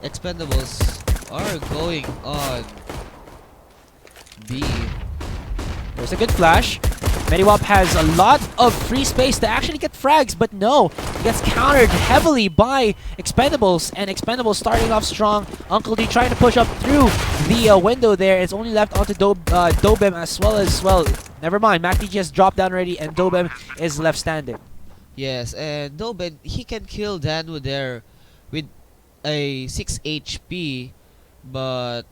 Expendables are going on B. There's a good flash. Mediwap has a lot of free space to actually get frags, but no, he gets countered heavily by Expendables, and Expendables starting off strong. Uncle D trying to push up through the window there. It's only left onto Dobem as well. Never mind, MacDG has dropped down already, and Dobem is left standing. Yes, and Doben, he can kill Danwo there with a 6 HP, but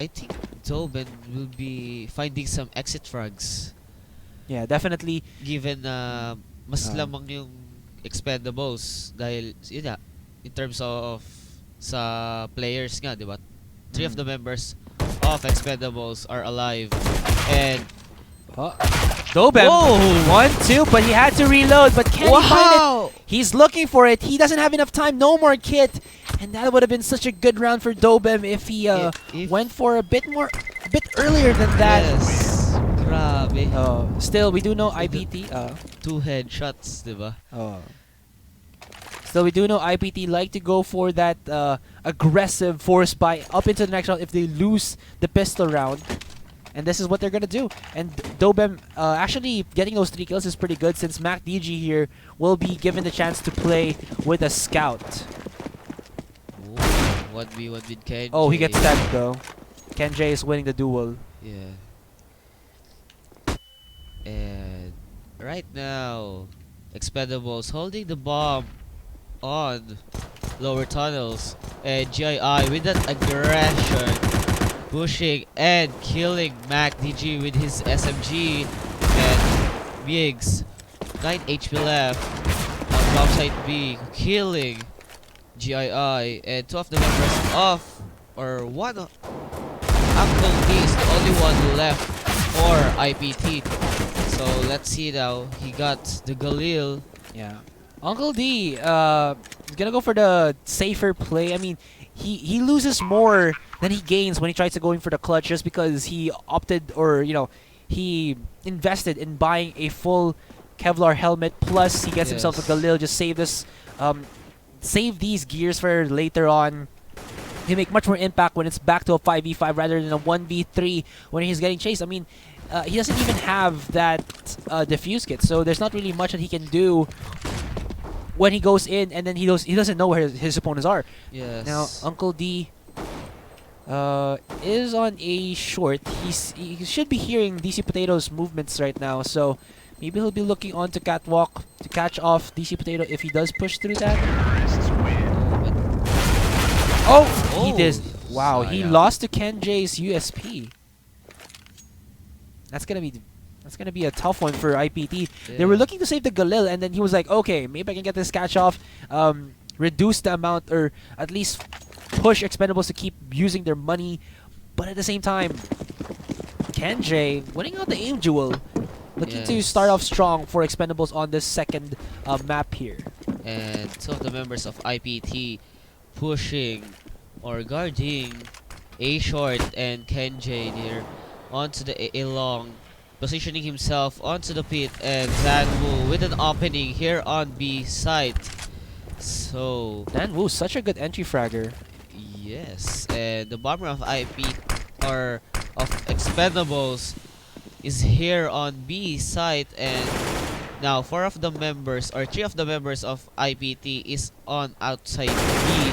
I think Doben will be finding some exit frags. Yeah, definitely. Given na mas lamang yung Expendables dahil yun nga, in terms of sa players nga, di ba? 3 of the members of Expendables are alive, and Dobem, 1-2, but he had to reload, but can he find it? He's looking for it. He doesn't have enough time, no more kit, and that would have been such a good round for Dobem if he went for a bit earlier than that. Yes. Grabe. Still, we do know IPT. 2 headshots, diba? Still, we do know IPT like to go for that aggressive force buy up into the next round if they lose the pistol round. And this is what they're going to do. And Dobem actually getting those 3 kills is pretty good since MacDG here will be given the chance to play with a scout. 1v1 with Kenji. Oh, he gets stabbed though. Kenji is winning the duel. Yeah. And right now, Expendables holding the bomb on lower tunnels, and GII with that aggression, pushing and killing MacDG with his SMG, and Biggs, 9 HP left on bomb site B, killing GII, and 2 of the members of, or one of, Uncle D is the only one left for IPT. So let's see now. He got the Galil. Yeah. Uncle D is gonna go for the safer play. I mean, he loses more than he gains when he tries to go in for the clutch just because he opted, or he invested in buying a full Kevlar helmet, plus he gets himself a Galil. Just save this save these gears for later on. They make much more impact when it's back to a 5v5 rather than a 1v3 when he's getting chased. I mean, he doesn't even have that defuse kit, so there's not really much that he can do when he goes in, and then he doesn't know where his opponents are. Yes. Now Uncle D is on a short. He should be hearing DC Potato's movements right now, so maybe he'll be looking on to catwalk to catch off DC Potato if he does push through that. He did. Wow, he lost to Kenji's USP. That's gonna be a tough one for IPT. Yeah. They were looking to save the Galil, and then he was like, okay, maybe I can get this catch off, reduce the amount, or at least push Expendables to keep using their money. But at the same time, Kenji winning out the aim duel, looking to start off strong for Expendables on this second map here. And 2 of the members of IPT pushing or guarding A short, and Kenji here onto the A long, positioning himself onto the pit, and Zanwu with an opening here on B site. So Danwu, such a good entry fragger. yes, and the bomber of IP or of Expendables is here on B site, and now 4 of the members or 3 of the members of IPT is on outside B,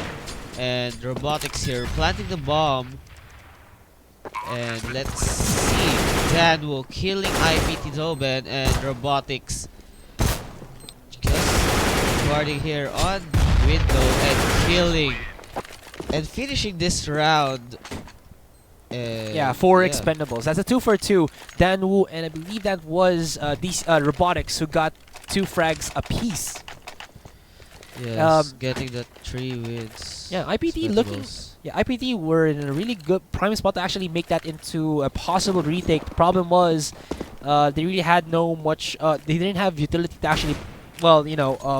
and Robotics here planting the bomb. And let's see, Danwo killing IPT Doben, and Robotics just guarding here on window and killing and finishing this round. For Expendables. That's a 2 for 2. Danwu, and I believe that was these Robotics who got 2 frags apiece. Yes, getting the 3 wins. Yeah, IPT looking. Yeah, IPT were in a really good prime spot to actually make that into a possible retake. The problem was they really had no much. They didn't have utility to actually,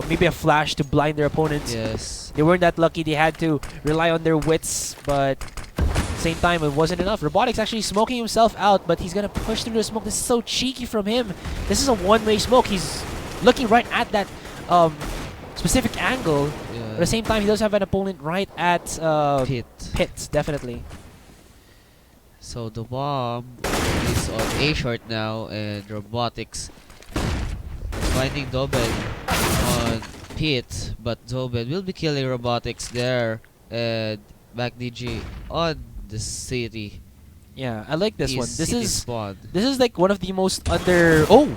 maybe a flash to blind their opponents. Yes. They weren't that lucky. They had to rely on their wits, but at the same time, it wasn't enough. Robotics actually smoking himself out, but he's gonna push through the smoke. This is so cheeky from him. This is a one-way smoke. He's looking right at that specific angle. Yeah. But at the same time, he does have an opponent right at Pit. Pit, definitely. So the bomb is on A short now, and robotics finding Doben on Pit, but Doben will be killing robotics there, and back DG on the city. Yeah, I like this one. This City is spawn. like one of the most under. Oh,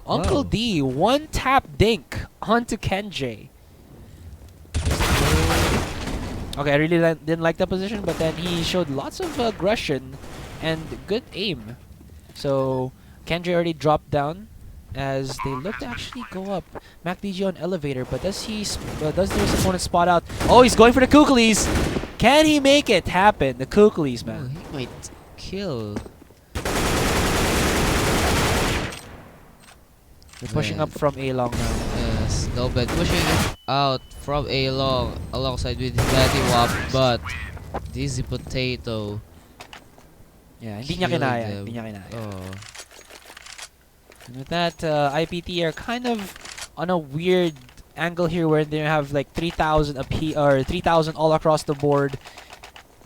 Uncle Wow. D, one tap dink onto Kenji. Okay, I really didn't like that position, but then he showed lots of aggression and good aim. So Kenji already dropped down as they look to actually go up. MacDG on elevator, but does does his opponent spot out? Oh, he's going for the Kuklis. Can he make it happen? The Kuklis, Oh, man. he might kill. They're pushing up from A long now. Yes, Doben pushing it out from A long alongside with Betty Wap, but Dizzy Potato. Yeah, hindi niya killed kinaya. them. Hindi niya kinaya. Oh. And with that, IPT are kind of on a weird angle here where they have like 3,000 or 3,000 all across the board.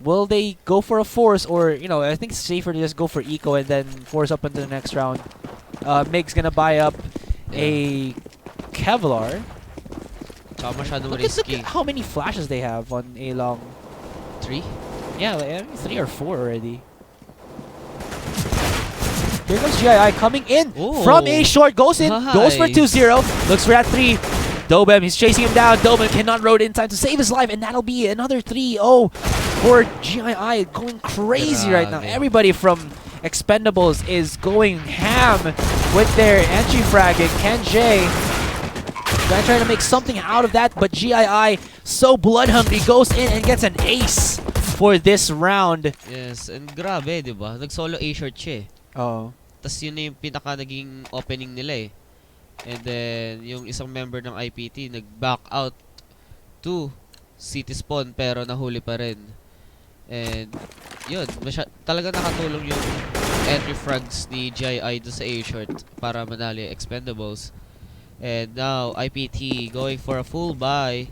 Will they go for a force, or I think it's safer to just go for eco and then force up into the next round. Mig's gonna buy up a Kevlar. Tsaka masyadong Look risky. at how many flashes they have on A long. 3? Yeah, like, I mean, 3 or 4 already. Here comes GII coming in from A short. Goes in. Goes for Nice. 2-0. Looks for that 3. Dobem, he's chasing him down. Dobem cannot road in time to save his life. And that'll be another 3-0 for GII. Going crazy right now. Grabe. Everybody from Expendables is going ham with their entry fragging. Kenji gonna try to make something out of that. But GII, so blood hungry, goes in and gets an ace for this round. Yes, and grabe, di ba? Nag-solo A-short siya eh. Oh. Tapos yun na yung pinaka naging opening nila eh. And then, yung isang member ng IPT nag-back out to city spawn pero nahuli pa rin. And, yun, talaga nakatulong yung entry frags ni GII doon sa A-short para manali Expendables. And now, IPT going for a full buy.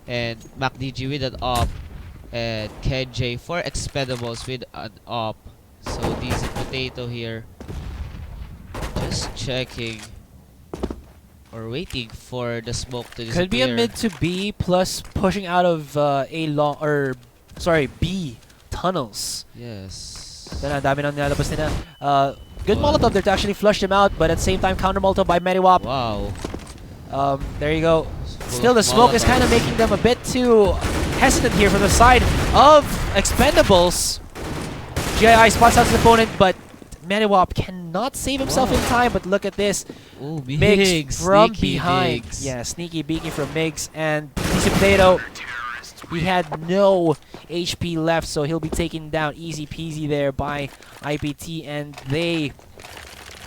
And MacDG with an op. And KJ for Expendables with an op. So, Dizzy Potato here. Just checking. Or waiting for the smoke to disappear. Could be a mid to B plus pushing out of A long, or sorry, B tunnels. Yes. Then dami nang nilalabas nila. Good Molotov there to actually flush him out, but at the same time counter Molotov by Mediwap. Wow. There you go. Full Still, the smoke is Molotov. kind of making them a bit too hesitant here from the side of Expendables. GII spots out his opponent, but Mediwap cannot save himself in time. But look at this. Ooh, Migs from sneaky behind. Migs. Yeah, sneaky beaky from Migs. And Dizzy Potato, he had no HP left, so he'll be taken down easy peasy there by IPT. And they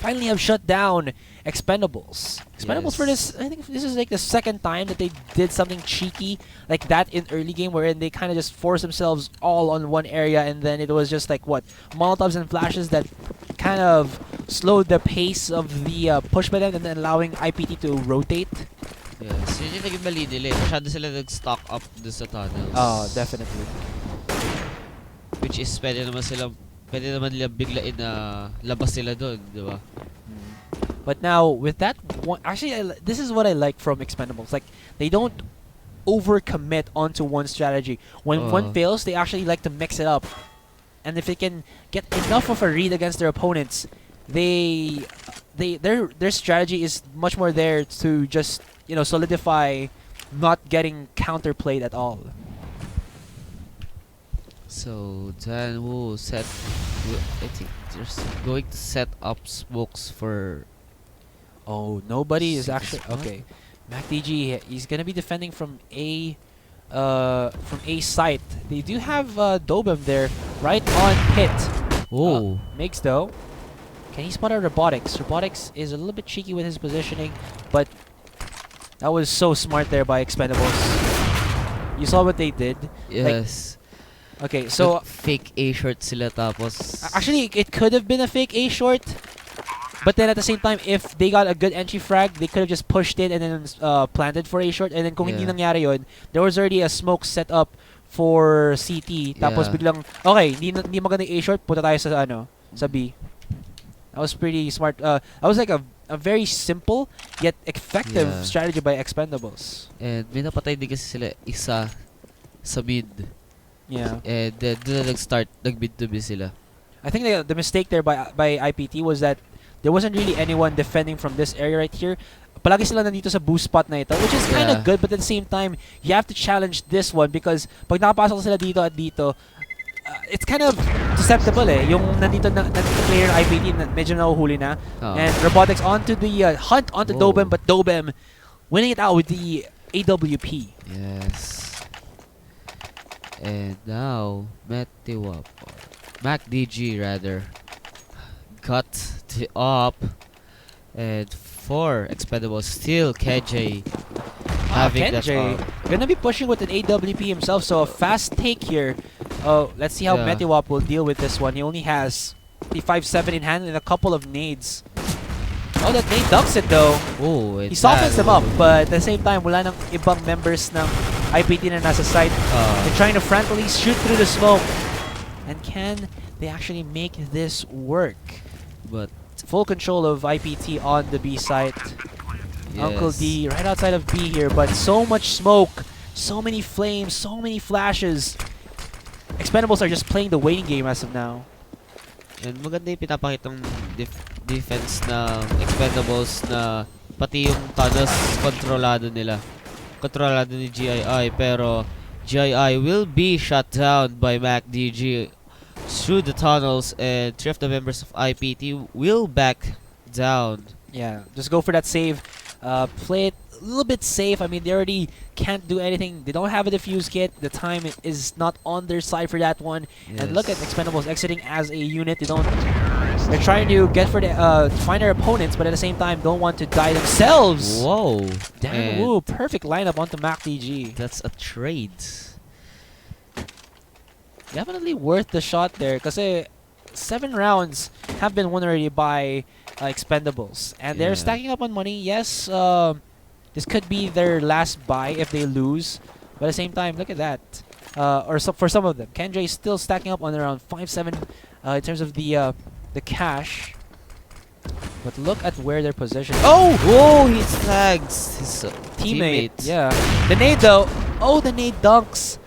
finally have shut down Expendables. Expendables for this, I think this is like the second time that they did something cheeky like that in early game, wherein they kind of just forced themselves all on one area, and then it was just like what, Molotovs and flashes that kind of slowed the pace of the push by them, and then allowing IPT to rotate. Yes, yun yung naging mali nila eh. Masyado sila nag-stock up dun sa tunnels. Oh, definitely. Which is pwede naman nila biglain na labas sila dun, di ba? But now with that one, actually, this is what I like from Expendables. Like, they don't overcommit onto one strategy. When one fails, they actually like to mix it up. And if they can get enough of a read against their opponents, their strategy is much more there to just solidify not getting counterplayed at all. So then we'll I think they're going to set up smokes for. Oh, nobody is City actually spot? okay. MacDG, he's gonna be defending from A site. They do have Dobem there, right on Pit. Oh. Migs though, can he spot out Robotics? Robotics is a little bit cheeky with his positioning, but that was so smart there by Expendables. You saw what they did. Yes. Okay, so fake A short sila tapos. actually, it could have been a fake A short. But then at the same time, if they got a good entry frag, they could have just pushed in and then planted for a short. And then kung hindi Yeah. nangyari yun, there was already a smoke set up for CT. Tapos Yeah. biglang, okay, hindi maganda yung A short, punta tayo sa sa B. That was pretty smart. That was like a very simple yet effective Yeah. strategy by Expendables. And may napatay din kasi sila isa sa mid. Yeah. And then doon na nag-start, nag-mid to B sila. I think the mistake there by IPT was that there wasn't really anyone defending from this area right here. Palagi sila nandito sa boost spot na ito, which is kind of Yeah. good, but at the same time, you have to challenge this one because pag nakapasok sila dito at dito, it's kind of susceptible eh. Yung nandito player ng IPT na medyo nahuhuli na. Oh. And Robotics onto the hunt onto Whoa. Dobem, but Dobem winning it out with the AWP. Yes. And now, MacDG rather, got the up. And for Expendables, still KJ having that Kenjay up. gonna be pushing with an AWP himself, so a fast take here. Oh, let's see how Yeah. Metiwap will deal with this one. He only has the 5-7 in hand and a couple of nades. Oh, that nade dunks it though. Oh, He softens them up, but at the same time, wala nang ibang members ng IPT na nasa side. They're trying to frantically shoot through the smoke. And can they actually make this work? But Full control of IPT on the B side. yes. Uncle D right outside of B here, but so much smoke, so many flames, so many flashes. Expendables are just playing the waiting game as of now. And maganda yung pinapakitang defense ng Expendables na pati yung tunnels kontrolado nila. Kontrolado ni GII, pero GII will be shut down by MacDG through the tunnels, and 3 of the members of IPT will back down. Yeah, just go for that save. Play it a little bit safe. I mean, they already can't do anything. They don't have a defuse kit. The time is not on their side for that one. And look at Expendables exiting as a unit. They're trying to get for the find their opponents, but at the same time don't want to die themselves. Whoa! Damn, And woo, perfect lineup onto MacDG. that's a trade. Definitely worth the shot there because 7 rounds have been won already by Expendables, and they're Yeah. stacking up on money. Yes, this could be their last buy if they lose, but at the same time, look at that. For some of them, Kenjay is still stacking up on around 5-7 in terms of the cash. But look at where they're positioned. Oh, Whoa! He tags his teammate. teammate. Yeah, the nade though. Oh, the nade dunks.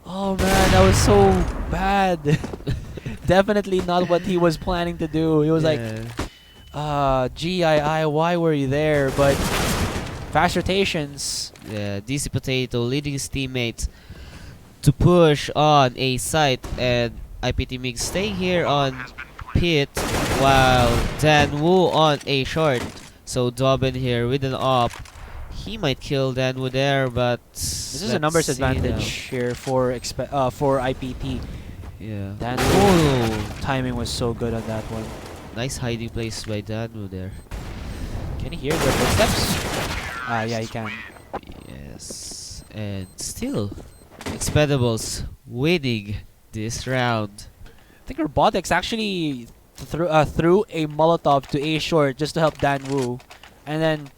Oh man, that was so bad. Definitely not what he was planning to do. He was like, GII, why were you there? But fast rotations. Yeah, DC Potato leading his teammates to push on a site, and IPT Mig staying here on pit while Dan Wu on a short. So Dobbin here with an op. He might kill Dan Wu there, but This is a numbers advantage here for IPT. Yeah. Dan Oh, timing was so good on that one. nice hiding place by Dan Wu there. Can you hear their footsteps? Yeah, you can. Yes, and still Expendables winning this round. I think Robotics actually threw a Molotov to A short just to help Dan Wu, and then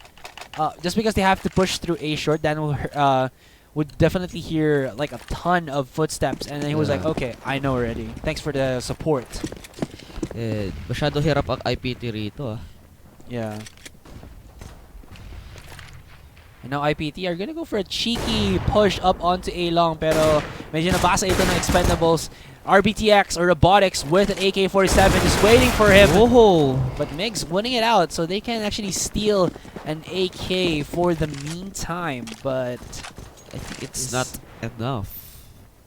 just because they have to push through A short, Dan Wu would definitely hear like a ton of footsteps, and then he was like, Yeah. "Okay, I know already. Thanks for the support." Masyado hirap ang IPT rito. Yeah. And now IPT are gonna go for a cheeky push up onto A long, pero medyo nabasa ito ng Expendables. RBTX or Robotics with an AK-47 just waiting for him. Whoa! But Migs winning it out, so they can actually steal an AK for the meantime. But I think Is- it's not enough.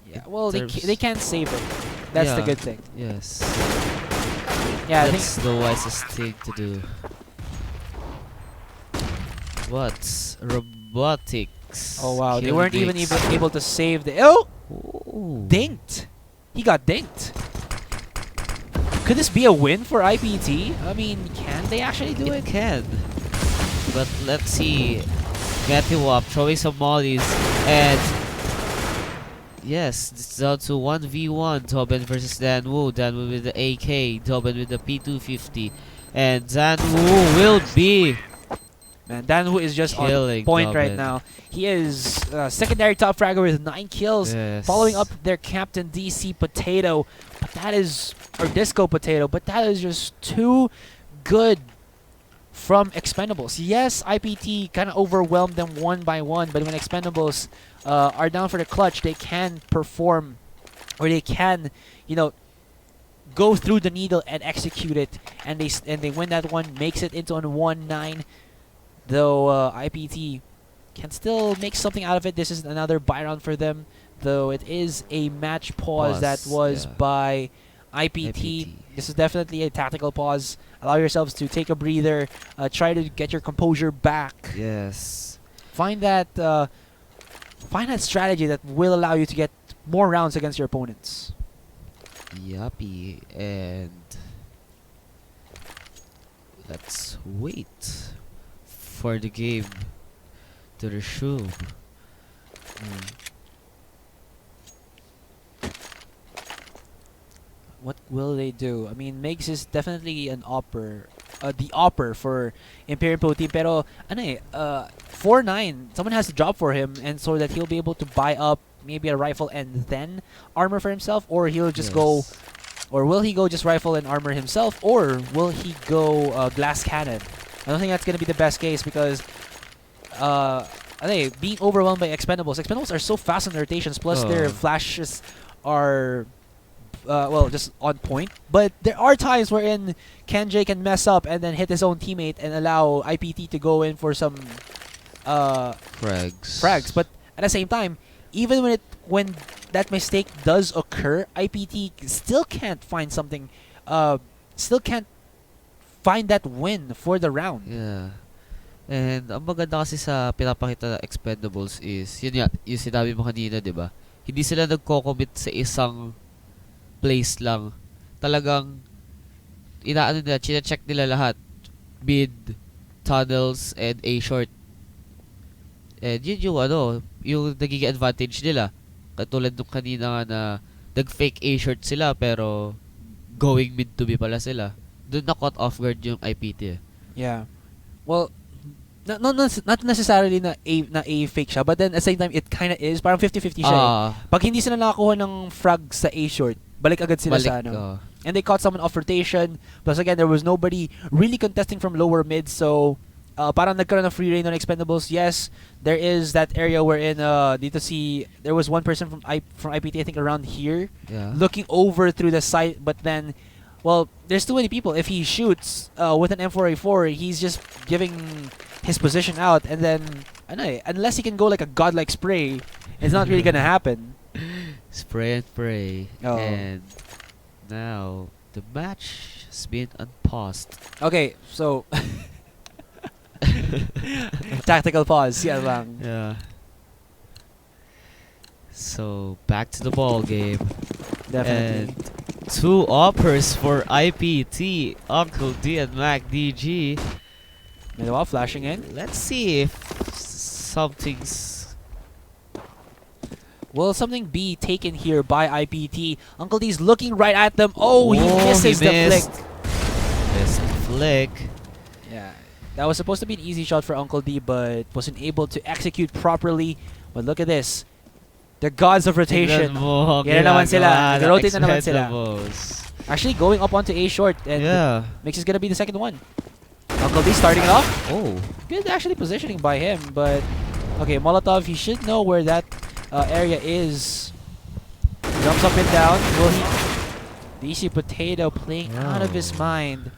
yeah, well, terms- they can't save it. That's the Yeah. good thing. Yes. Yeah, I think That's the wisest thing to do. What's Robotics? Oh wow, they Kill weren't even Mix. able to save the. Oh, Ooh. dinked. He got dinked. Could this be a win for IPT? I mean, can they actually do it? It can. But let's see. Metiwap throwing some mollies, and yes, it's down to 1v1. Dobbin versus Dan Wu. Dan Wu with the AK. Dobbin with the P250. And Zanwu will be Man, Danhu is just on killing point right Dublin. now. He is secondary top fragger with 9 kills, Yes. following up their captain DC Potato. But that is, or Disco Potato, but that is just too good from Expendables. Yes, IPT kind of overwhelmed them one by one, but when Expendables are down for the clutch, they can perform, or they can, you know, go through the needle and execute it, and they win that one, makes it into a 1-9. Though IPT can still make something out of it. This is another buy round for them, though it is a match pause that was by IPT. This is definitely a tactical pause. Allow yourselves to take a breather, try to get your composure back. Yes. Find that strategy that will allow you to get more rounds against your opponents. Yuppie. And let's wait for the game to resume. What will they do? I mean, Megs is definitely an the opper for Imperium Pro Team. Pero, 4-9, someone has to drop for him, and so that he'll be able to buy up maybe a rifle and then armor for himself, or he'll just go, or will he go just rifle and armor himself, or will he go glass cannon? I don't think that's going to be the best case because being overwhelmed by Expendables. Expendables are so fast on their rotations, plus their flashes are just on point. But there are times wherein Kenjay can mess up and then hit his own teammate and allow IPT to go in for some frags. But at the same time, even when that mistake does occur, IPT still can't find something, still can't find that win for the round. Yeah. And ang maganda kasi sa pinapakita ng Expendables is, yun nga, yung sinabi mo kanina, di ba? Hindi sila nagko-commit sa isang place lang. Talagang, inaano nila, chine-check nila lahat. Mid, tunnels, and A-short. And yun yung nagiging advantage nila. Katulad nung kanina nga na nag-fake A-short sila, pero going mid to B pala sila. Doon na caught off guard yung IPT. Yeah. Well, not necessarily na A fake siya, but then at the same time it kind of is parang 50-50 siya. Pag hindi sila nakakuha ng frag sa A short, balik agad sila sa ano. And they caught someone off rotation. Plus again, there was nobody really contesting from lower mid, so parang nagkaroon ng free reign on Expendables. Yes, there is that area wherein dito there was one person from IPT, I think around here, looking over through the site, but then there's too many people. If he shoots with an M4A4, he's just giving his position out, and then unless he can go like a godlike spray, it's not really gonna happen. Spray and pray. And now the match has been unpaused. Okay, so tactical pause. Yeah, lang. Yeah. So back to the ball game. Definitely. And two offers for IPT, Uncle D and Mac DG. Meanwhile, flashing in. Let's see if something's... Will something be taken here by IPT? Uncle D's looking right at them. Oh, he misses the flick. Missed the flick. Yeah, that was supposed to be an easy shot for Uncle D, but wasn't able to execute properly. But look at this. They're gods of rotation. Yan na naman sila. Rotate na naman sila. Actually going up onto A short, and Mix is gonna be the second one. Uncle D starting it off. Oh, good actually positioning by him, but okay, Molotov, he should know where that area is. Jumps up and down. Will he? DC Potato playing out of his mind.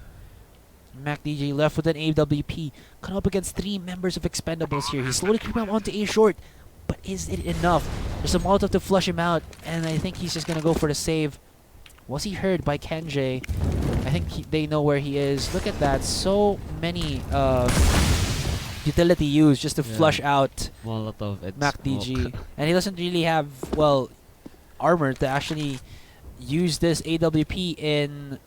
Mac DJ left with an AWP. Cut up against 3 members of Expendables here. He's slowly creeping up onto A short. But is it enough? There's a Molotov to flush him out, and I think he's just gonna go for the save. Was he heard by Kenjay? I think they know where he is. Look at that. So many utility used just to flush out Molotov and Mac DG. And he doesn't really have, armor to actually use this AWP in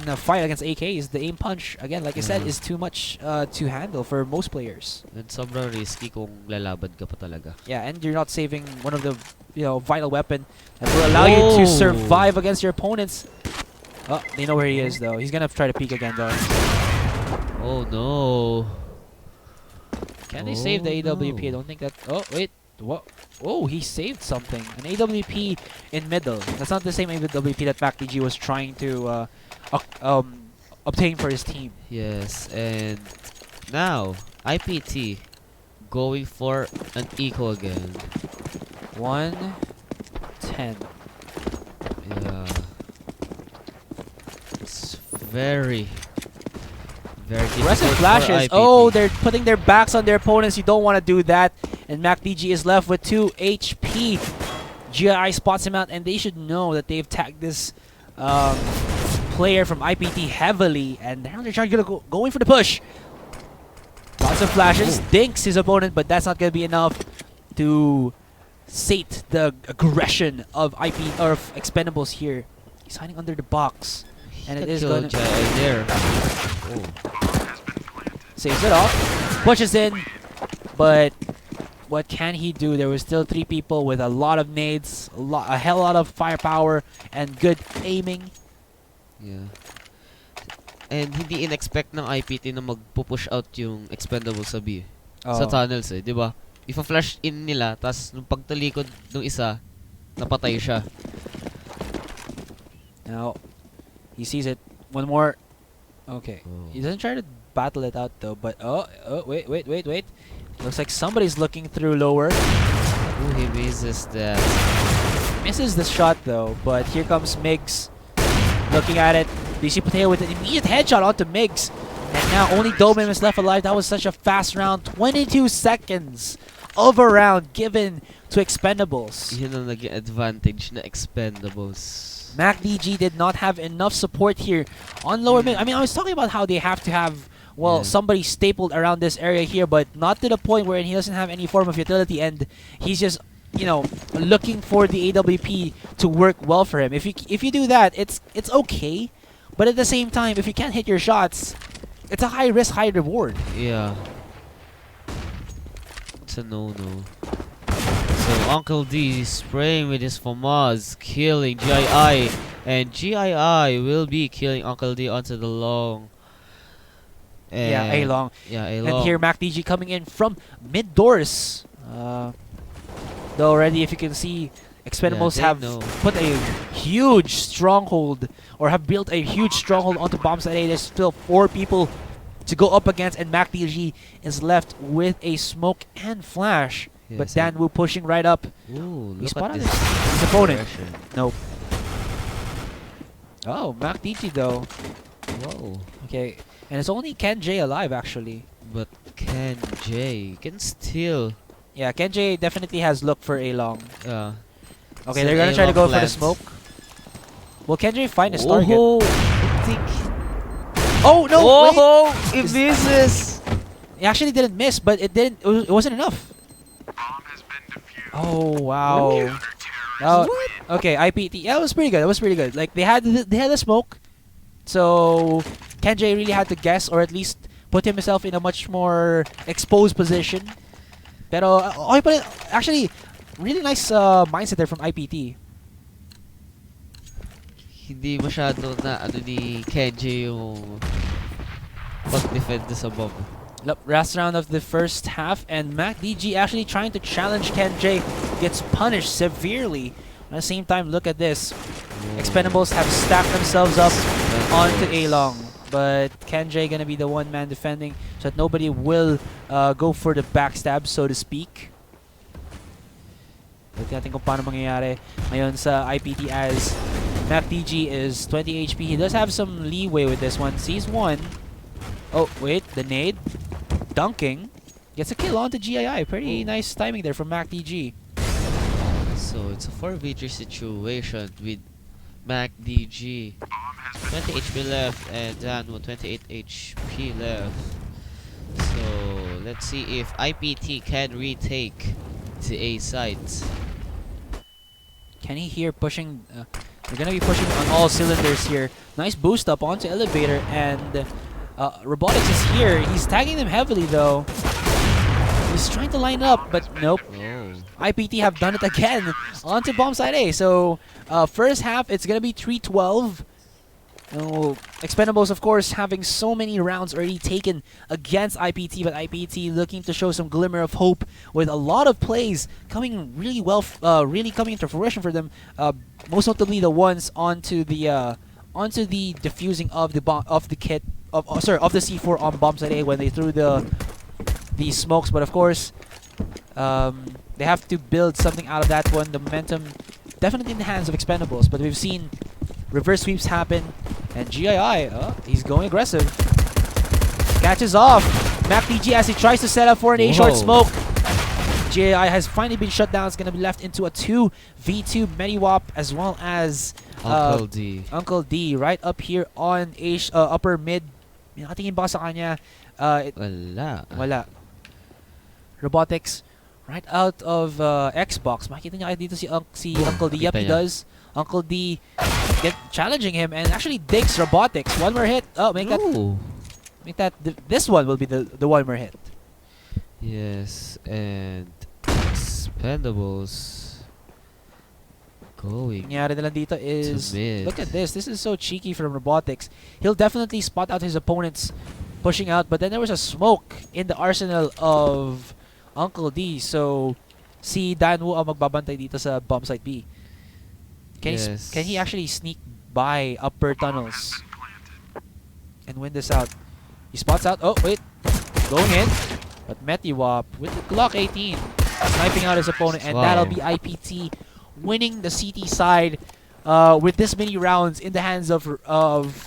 a fight against AKs. The aim punch, again, like I said, is too much to handle for most players. And sobrang risky kung lalaban ka pa talaga. Yeah, and you're not saving one of the vital weapon that will allow you to survive against your opponents. Oh, they know where he is though. He's gonna try to peek again though. Oh no. Can they save the AWP? I no. don't think that. Oh wait, what? Oh, he saved something. An AWP in middle. That's not the same AWP that MacDG was trying to obtain for his team. Yes, and now IPT going for an eco again. 110. Yeah. It's very Aggressive difficult for flashes. IPT. Oh, they're putting their backs on their opponents. You don't want to do that. And MacDG is left with 2 HP. GI spots him out, and they should know that they've tagged this player from IPT heavily. And now they're trying to going for the push. Lots of flashes. Dinks his opponent, but that's not going to be enough to sate the aggression of Expendables here. He's hiding under the box. And it is going to... there. Saves it off. Pushes in. But what can he do? There were still 3 people with a lot of nades, a hell lot of firepower, and good aiming. Yeah. And hindi in-expect ng IPT na magpo-push out yung Expendables sa B. Sa tunnels eh, di ba? Ifa-flash in nila, tas nung pagtalikod ng isa, napatay siya. Now, he sees it. One more. Okay. Oh. He doesn't try to battle it out though, but wait. Looks like somebody's looking through lower. Ooh, he misses that. Misses the shot though, but here comes Migs. Looking at it. DC Potato with an immediate headshot onto Migs. And now only Domim is left alive. That was such a fast round. 22 seconds of a round given to Expendables. Yun ang naging advantage na Expendables. MacDG did not have enough support here on lower mid. I mean, I was talking about how they have to have, well, somebody stapled around this area here, but not to the point where he doesn't have any form of utility, and he's just, you know, looking for the AWP to work well for him. If you do that, it's okay, but at the same time, if you can't hit your shots, it's a high risk, high reward. Yeah. It's a no-no. So Uncle D spraying with his FAMAS, killing GII, and GII will be killing Uncle D onto the long. And Yeah, A long. Yeah, A long. And here MacDG coming in from mid doors. Though already, if you can see, Expendables have put a huge stronghold, or have built a huge stronghold onto bomb site A. There's still 4 people to go up against, and MacDG is left with a smoke and flash. Yes, But Dan Wu pushing right up. Ooh, He look spotted at this his opponent. aggression. Nope. Oh, MacDG though. Whoa. Okay, and it's only Ken J alive actually. But Ken J can still. Yeah, Ken J definitely has look for A long. Yeah. Okay, So they're gonna try to go A-long for the plants. smoke. Will Ken J find his target? Oh, I think. Oh no! Wait. Oh, it misses. It actually didn't miss, but it didn't. It wasn't enough. Oh wow! Oh, okay, IPT. Yeah, it was pretty good. It was pretty good. Like they had the smoke, so Ken J really had to guess, or at least put himself in a much more exposed position. Pero okay, but actually, really nice mindset there from IPT. Hindi masyado na ano ni Kenji yung pag-defend sa bomb. Last round of the first half, and MacDG actually trying to challenge Ken J gets punished severely. At the same time, look at this. Expendables have stacked themselves up onto A long, but Ken J gonna be the one man defending, so that nobody will go for the backstab, so to speak. Tignan natin kung paano mangyayari ngayon sa IPT, as MacDG is 20 HP. He does have some leeway with this one. Sees one. Oh, wait, the nade. Dunking. Gets a kill onto GII. Pretty nice timing there from MacDG. So it's a 4v3 situation with MacDG. 20 HP left and Dan with 28 HP left. So let's see if IPT can retake the A site. Can he hear pushing? They're gonna be pushing on all cylinders here. Nice boost up onto elevator, and Robotics is here. He's tagging them heavily though. He's trying to line up, but nope. Oh. IPT have done it again onto bomb side A. So first half, it's gonna be 3-12. Expendables, of course, having so many rounds already taken against IPT, but IPT looking to show some glimmer of hope with a lot of plays coming really well, really coming into fruition for them. Most notably, the ones onto the defusing of the bomb of the kit of of the C4 on bomb site A when they threw the smokes. But of course, they have to build something out of that one. The momentum definitely in the hands of Expendables, but we've seen reverse sweeps happen, and GII, he's going aggressive. Catches off MacDG as he tries to set up for an A-short smoke. GII has finally been shut down. It's going to be left into a 2v2 Mediwap as well as Uncle D right up here on upper mid. Nakatingin ba sa kanya? Wala. Robotics right out of Xbox. Makita niya dito si Uncle D. Yep, he does. Uncle D challenging him and actually digs Robotics. One more hit. Oh, make that this one will be the one more hit. Yes, and Expendables going. Nangyari na lang dito is, look at this. This is so cheeky from Robotics. He'll definitely spot out his opponents pushing out, but then there was a smoke in the arsenal of Uncle D. So si Danwu ang magbabantay dito sa bomb site B. Can he actually sneak by upper tunnels and win this out? He spots out. Oh wait, going in, but Mediwap with the Glock 18 sniping out his opponent, and that'll be IPT winning the CT side with this many rounds in the hands of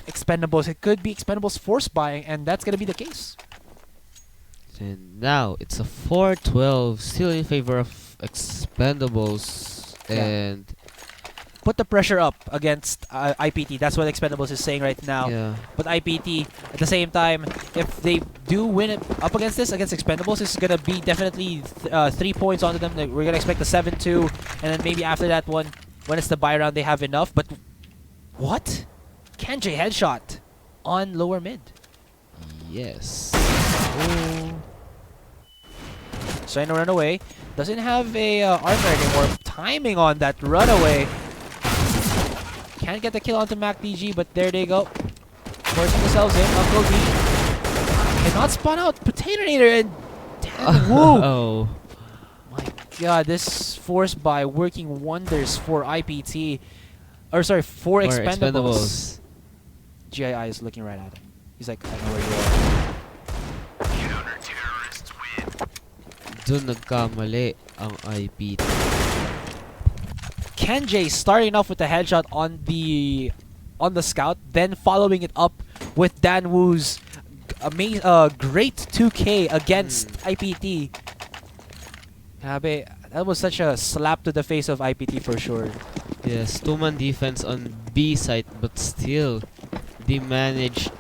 Expendables. It could be Expendables force buying, and that's gonna be the case. And now it's a 4-12, still in favor of Expendables, and put the pressure up against IPT. That's what Expendables is saying right now. yeah. But IPT, at the same time, if they do win it up against Expendables, it's gonna be definitely 3 points onto them. We're gonna expect a 7-2, and then maybe after that one, when it's the buy round, they have enough. But what? Kenji headshot on lower mid. Yes. Trying to run away. Doesn't have a armor anymore. Timing on that runaway. Can't get the kill onto MacDG, but there they go. Forcing themselves in. Uncle D cannot spawn out Potatonator, and damn, woo! Oh. My god, this force buy working wonders for IPT. Or sorry, for Expendables. GII is looking right at him. He's like, I know where you are. Dun nagkamali ang IPT. Kenji starting off with the headshot on the scout, then following it up with Dan Wu's great 2K against IPT. Grabe, that was such a slap to the face of IPT for sure. Yes, two-man defense on B site, but still they managed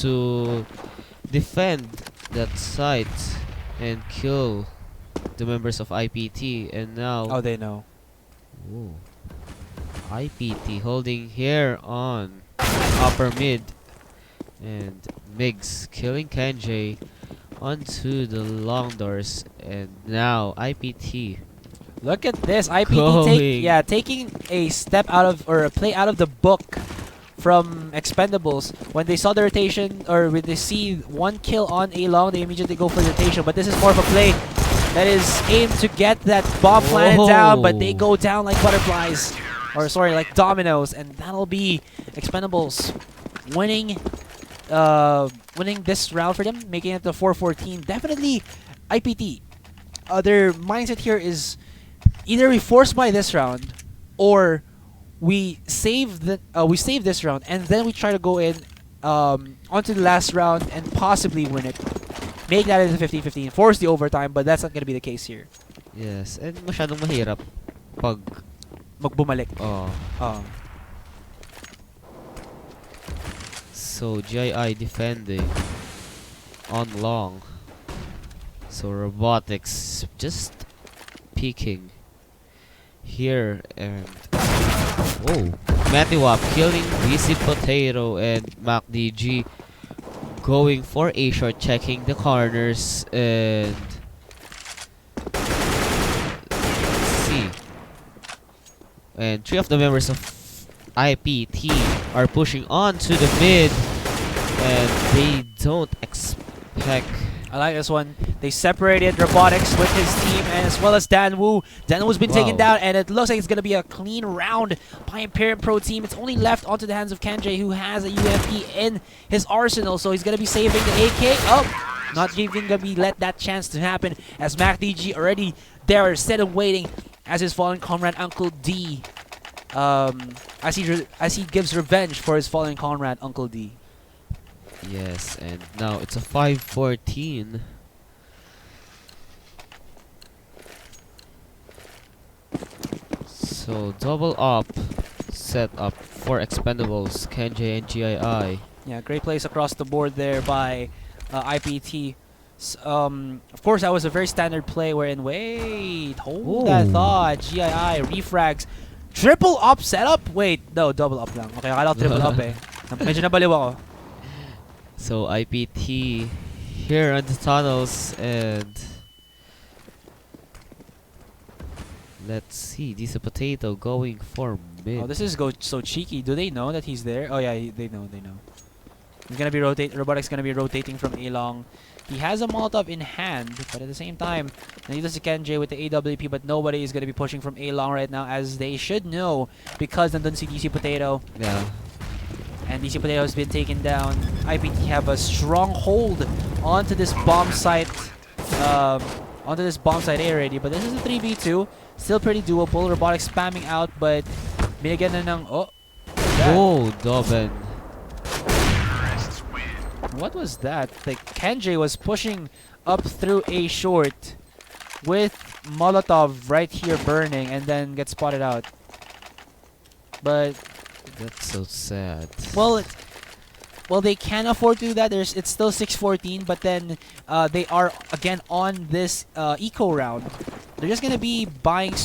to defend that site and kill the members of IPT, and now they know. Ooh. IPT holding here on upper mid, and Migs killing Kenji onto the long doors, and now IPT. Look at this, IPT taking a step out of, or a play out of the book from Expendables. When they saw the rotation, or when they see one kill on A long, they immediately go for the rotation. But this is more of a play that is aimed to get that bomb planted down, but they go down like butterflies, or sorry, like dominoes, and that'll be Expendables winning this round for them, making it to 4-14. Definitely IPT. Their mindset here is either we force buy this round, or we save this round, and then we try to go in onto the last round and possibly win it. Make that into 15-15, force the overtime, but that's not gonna be the case here. Yes, and masyadong mahirap pag magbumalik. So GII defending on long. So Robotics just peeking here, and Mediwap killing VC Potato, and MacDG going for a short, checking the corners, and let's see. And three of the members of IPT are pushing on to the mid, and they don't expect. I like this one. They separated Robotics with his team and as well as Dan Wu. Dan Wu's been taken down, and it looks like it's going to be a clean round by Imperium Pro Team. It's only left onto the hands of KenJ, who has a UMP in his arsenal, so he's going to be saving the AK. Oh, not even going to be let that chance to happen, as MacDG already there, set and waiting as his fallen comrade Uncle D. As he gives revenge for his fallen comrade Uncle D. Yes, and now it's a 5-14. So double up set up for Expendables, KenJ and GII. Yeah, great plays across the board there by IPT. Of course, that was a very standard play wherein, wait, hold that thought, GII, refrags, triple up setup? Wait, no, double up lang. Okay, akala ko triple up eh. Medyo nabaliw ako. So IPT here on the tunnels, and let's see, this a potato going for mid. Oh, this is so cheeky. Do they know that he's there? Oh yeah, they know. He's gonna be Robotics gonna be rotating from A long. He has a Molotov in hand, but at the same time, nandito si KenJ with the AWP, but nobody is gonna be pushing from A long right now, as they should know, because nandun si DC Potato. Yeah. And DC Potato has been taken down. IPT have a strong hold onto this bomb site, onto this bomb site A already. But this is a 3v2, still pretty doable. Robotics spamming out, but binigyan na ng Doben. What was that? Like KenJ was pushing up through A short with Molotov right here burning, and then gets spotted out. But that's so sad. Well, they can afford to do that. It's still 6-14, but then they are again on this eco round. They're just gonna be buying a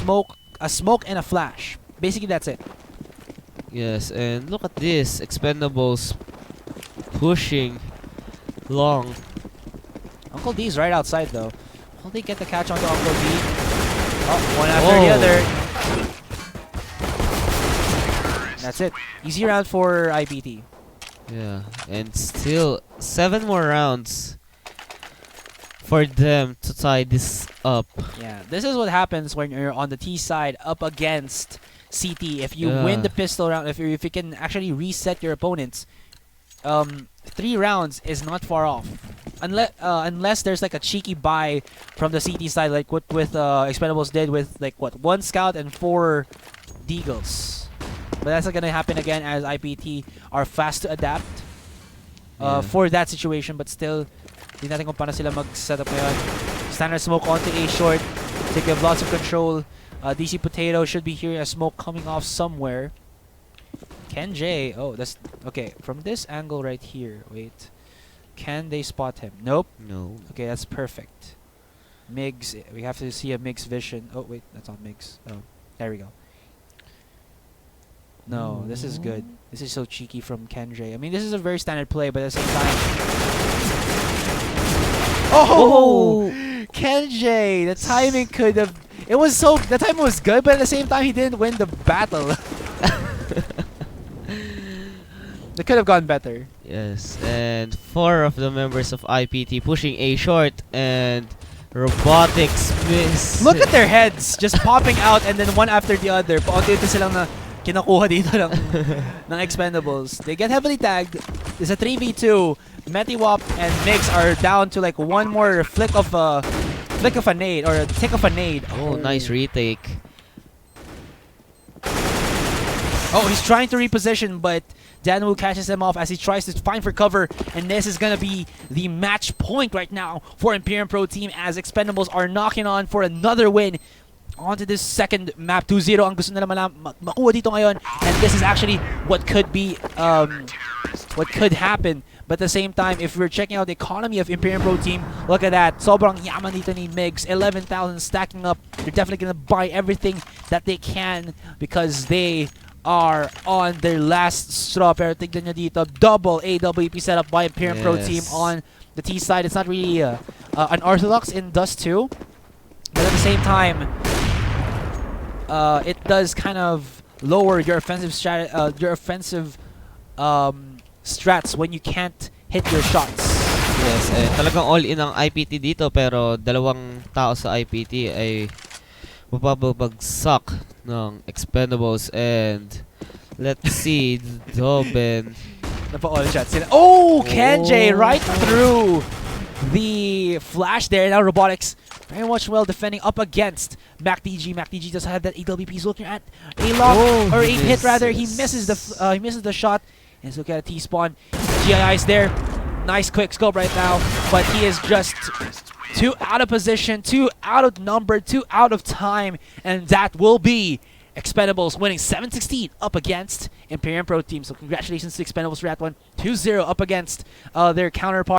smoke and a flash. Basically, that's it. Yes, and look at this, Expendables pushing long. Uncle D's right outside though. Will they get the catch onto Uncle D? Oh, one after the other. That's it. Easy round for IPT. Yeah, and still 7 more rounds for them to tie this up. Yeah, this is what happens when you're on the T side up against CT. If you win the pistol round, if you can actually reset your opponents, 3 rounds is not far off. Unless there's like a cheeky buy from the CT side, like what with Expendables did with like 1 scout and 4 deagles. But that's not gonna happen again, as IPT are fast to adapt for that situation. But still, hindi natin kung paano sila mag-setup ngayon. Standard smoke onto A short. They have lots of control. DC Potato should be hearing a smoke coming off somewhere. KenJ, oh, that's okay. From this angle right here, wait, can they spot him? Nope. No. Okay, that's perfect. Migs, we have to see a Migs vision. Oh wait, that's not Migs. Oh, there we go. No, this is good. This is so cheeky from KenJ. I mean, this is a very standard play, but at the same time, KenJ, the timing could have. The timing was good, but at the same time, he didn't win the battle. They could have gone better. Yes, and 4 of the members of IPT pushing A short, and Robotics miss. Look at their heads just popping out, and then one after the other. Paunti-unti silang na kinakuha dito ng Expendables. They get heavily tagged. It's a 3v2. Metiwap and Migs are down to like one more flick of a nade, or a tick of a nade. Oh, nice retake. Oh, he's trying to reposition, but Danwu catches him off as he tries to find for cover, and this is gonna be the match point right now for Imperium Pro Team, as Expendables are knocking on for another win onto this second map. 2-0 ang gusto nila makuha dito ngayon, and this is actually what could be what could happen. But at the same time, if we're checking out the economy of Imperium Pro Team, look at that. Sobrang yaman dito ni Migs. 11,000 stacking up. They're definitely gonna buy everything that they can because they are on their last straw. Pero tignan nyo dito, double AWP setup by Imperium Pro Team on the T side. It's not really unorthodox in Dust 2, but at the same time, it does kind of lower your offensive strats when you can't hit your shots. Yes, talagang all-in ang IPT dito pero dalawang tao sa IPT ay mapapabagsak ng Expendables and let's see, Doben. Napa-all shots sila. Oh, Oh. Kenjay right through the flash there. Now Robotics very much well defending up against MacDG. MacDG does have that AWP. He's looking at a lock or a hit rather. He misses the shot. And let's look at a T-spawn. GII's there. Nice quick scope right now, but he is just too out of position, too outnumbered, too out of time, and that will be Expendables winning 7-16 up against Imperium Pro Team. So congratulations to Expendables for that one. 2-0 up against their counterpart.